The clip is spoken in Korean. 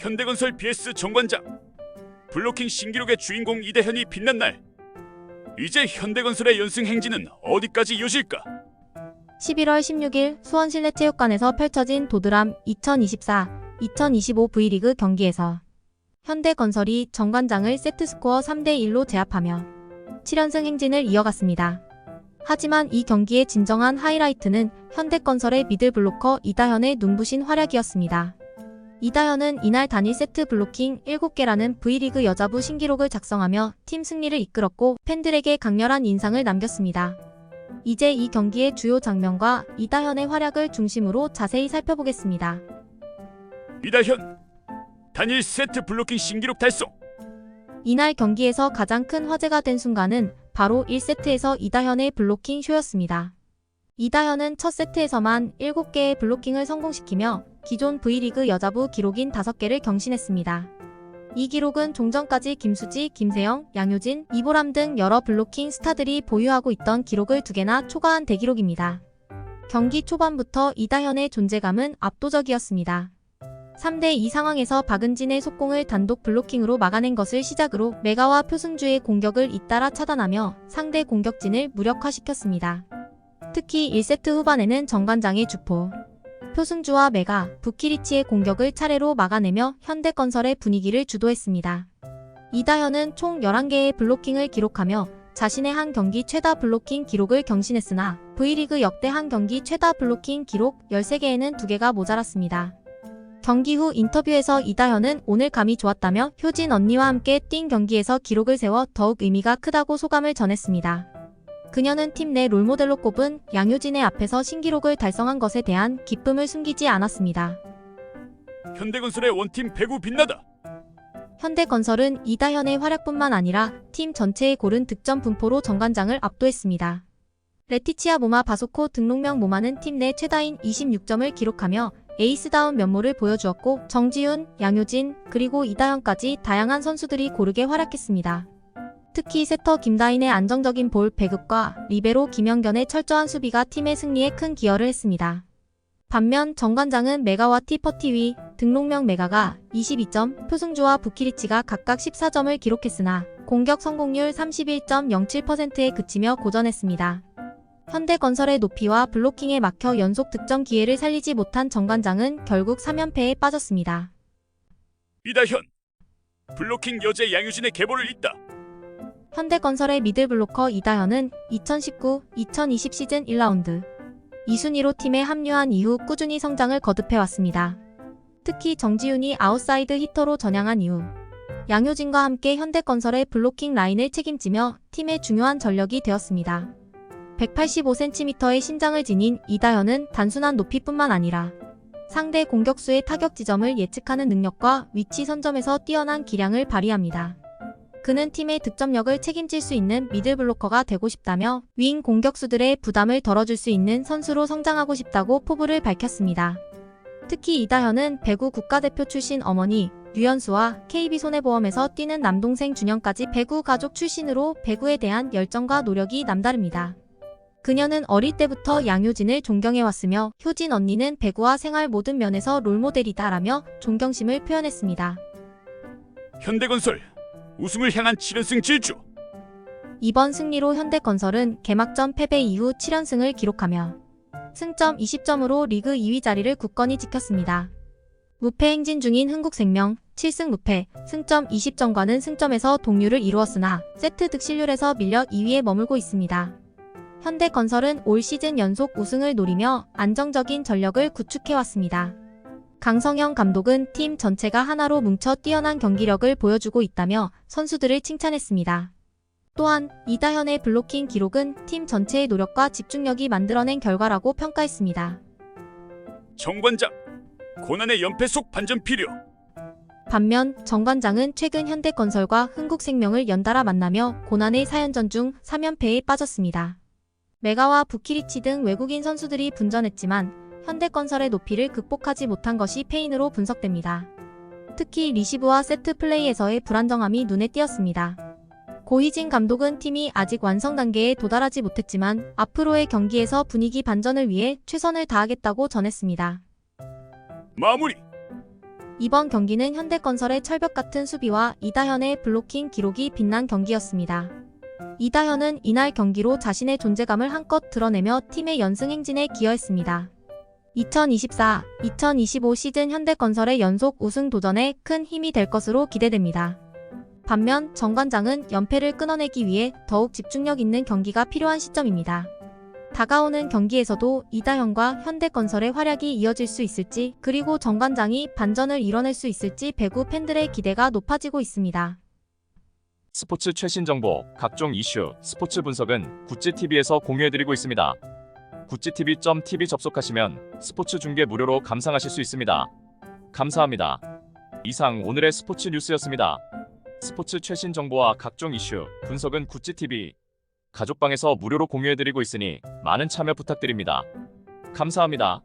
현대건설 vs 정관장. 블로킹 신기록의 주인공 이대현이 빛난 날. 이제 현대건설의 연승 행진은 어디까지 이어질까? 11월 16일 수원실내체육관에서 펼쳐진 도드람 2024-2025 V리그 경기에서 현대건설이 정관장을 세트스코어 3대1로 제압하며 7연승 행진을 이어갔습니다. 하지만 이 경기의 진정한 하이라이트는 현대건설의 미들블로커 이다현의 눈부신 활약이었습니다. 이다현은 이날 단일 세트 블로킹 7개라는 V리그 여자부 신기록을 작성하며 팀 승리를 이끌었고 팬들에게 강렬한 인상을 남겼습니다. 이제 이 경기의 주요 장면과 이다현의 활약을 중심으로 자세히 살펴보겠습니다. 이다현 단일 세트 블로킹 신기록 달성. 이날 경기에서 가장 큰 화제가 된 순간은 바로 1세트에서 이다현의 블로킹 쇼였습니다. 이다현은 첫 세트에서만 7개의 블로킹을 성공시키며 기존 V리그 여자부 기록인 5개를 경신했습니다. 이 기록은 종전까지 김수지, 김세영, 양효진, 이보람 등 여러 블로킹 스타들이 보유하고 있던 기록을 2개나 초과한 대기록입니다. 경기 초반부터 이다현의 존재감은 압도적이었습니다. 3대2 상황에서 박은진의 속공을 단독 블로킹으로 막아낸 것을 시작으로 메가와 표승주의 공격을 잇따라 차단하며 상대 공격진을 무력화시켰습니다. 특히 1세트 후반에는 정관장의 주포, 표승주와 메가, 부키리치의 공격을 차례로 막아내며 현대건설의 분위기를 주도했습니다. 이다현은 총 11개의 블로킹을 기록하며 자신의 한 경기 최다 블로킹 기록을 경신했으나 V리그 역대 한 경기 최다 블로킹 기록 13개에는 2개가 모자랐습니다. 경기 후 인터뷰에서 이다현은 오늘 감이 좋았다며 효진 언니와 함께 뛴 경기에서 기록을 세워 더욱 의미가 크다고 소감을 전했습니다. 그녀는 팀 내 롤모델로 꼽은 양효진의 앞에서 신기록을 달성한 것에 대한 기쁨을 숨기지 않았습니다. 현대건설의 원팀 배구 빛나다. 현대건설은 이다현의 활약뿐만 아니라 팀 전체의 고른 득점 분포로 정관장을 압도했습니다. 레티치아 모마 바소코 등록명 모마는 팀 내 최다인 26점을 기록하며 에이스다운 면모를 보여주었고 정지훈, 양효진, 그리고 이다현까지 다양한 선수들이 고르게 활약했습니다. 특히 세터 김다인의 안정적인 볼 배급과 리베로 김영견의 철저한 수비가 팀의 승리에 큰 기여를 했습니다. 반면 정관장은 메가와 티퍼티위, 등록명 메가가 22점, 표승주와 부키리치가 각각 14점을 기록했으나 공격 성공률 31.07%에 그치며 고전했습니다. 현대건설의 높이와 블로킹에 막혀 연속 득점 기회를 살리지 못한 정관장은 결국 3연패에 빠졌습니다. 이다현 블로킹 여제 양효진의 계보를 잇다. 현대건설의 미들블로커 이다현은 2019-2020 시즌 1라운드 2순위로 팀에 합류한 이후 꾸준히 성장을 거듭해왔습니다. 특히 정지훈이 아웃사이드 히터로 전향한 이후 양효진과 함께 현대건설의 블로킹 라인을 책임지며 팀의 중요한 전력이 되었습니다. 185cm의 신장을 지닌 이다현은 단순한 높이뿐만 아니라 상대 공격수의 타격 지점을 예측하는 능력과 위치 선점에서 뛰어난 기량을 발휘합니다. 그는 팀의 득점력을 책임질 수 있는 미들블로커가 되고 싶다며 윙 공격수들의 부담을 덜어줄 수 있는 선수로 성장하고 싶다고 포부를 밝혔습니다. 특히 이다현은 배구 국가대표 출신 어머니 류연수와 KB손해보험에서 뛰는 남동생 준영까지 배구 가족 출신으로 배구에 대한 열정과 노력이 남다릅니다. 그녀는 어릴 때부터 양효진을 존경해왔으며 효진 언니는 배구와 생활 모든 면에서 롤모델이다라며 존경심을 표현했습니다. 현대건설 우승을 향한 7연승 질주. 이번 승리로 현대건설은 개막전 패배 이후 7연승을 기록하며 승점 20점으로 리그 2위 자리를 굳건히 지켰습니다. 무패 행진 중인 흥국생명 7승 무패, 승점 20점과는 승점에서 동률을 이루었으나 세트 득실률에서 밀려 2위에 머물고 있습니다. 현대건설은 올 시즌 연속 우승을 노리며 안정적인 전력을 구축해왔습니다. 강성형 감독은 팀 전체가 하나로 뭉쳐 뛰어난 경기력을 보여주고 있다며 선수들을 칭찬했습니다. 또한 이다현의 블로킹 기록은 팀 전체의 노력과 집중력이 만들어낸 결과라고 평가했습니다. 정관장 고난의 연패 속 반전 필요. 반면 정관장은 최근 현대건설과 흥국생명을 연달아 만나며 고난의 4연전 중 3연패에 빠졌습니다. 메가와 부키리치 등 외국인 선수들이 분전했지만 현대건설의 높이를 극복하지 못한 것이 패인으로 분석됩니다. 특히 리시브와 세트 플레이에서의 불안정함이 눈에 띄었습니다. 고희진 감독은 팀이 아직 완성 단계에 도달하지 못했지만 앞으로의 경기에서 분위기 반전을 위해 최선을 다하겠다고 전했습니다. 마무리. 이번 경기는 현대건설의 철벽 같은 수비와 이다현의 블로킹 기록이 빛난 경기였습니다. 이다현은 이날 경기로 자신의 존재감을 한껏 드러내며 팀의 연승 행진에 기여했습니다. 2024-2025 시즌 현대건설의 연속 우승 도전에 큰 힘이 될 것으로 기대됩니다. 반면 정관장은 연패를 끊어내기 위해 더욱 집중력 있는 경기가 필요한 시점입니다. 다가오는 경기에서도 이다현과 현대건설의 활약이 이어질 수 있을지, 그리고 정관장이 반전을 이뤄낼 수 있을지 배구 팬들의 기대가 높아지고 있습니다. 스포츠 최신 정보, 각종 이슈, 스포츠 분석은 구찌TV에서 공유해드리고 있습니다. 구찌TV.tv 접속하시면 스포츠 중계 무료로 감상하실 수 있습니다. 감사합니다. 이상 오늘의 스포츠 뉴스였습니다. 스포츠 최신 정보와 각종 이슈, 분석은 구찌TV 가족방에서 무료로 공유해드리고 있으니 많은 참여 부탁드립니다. 감사합니다.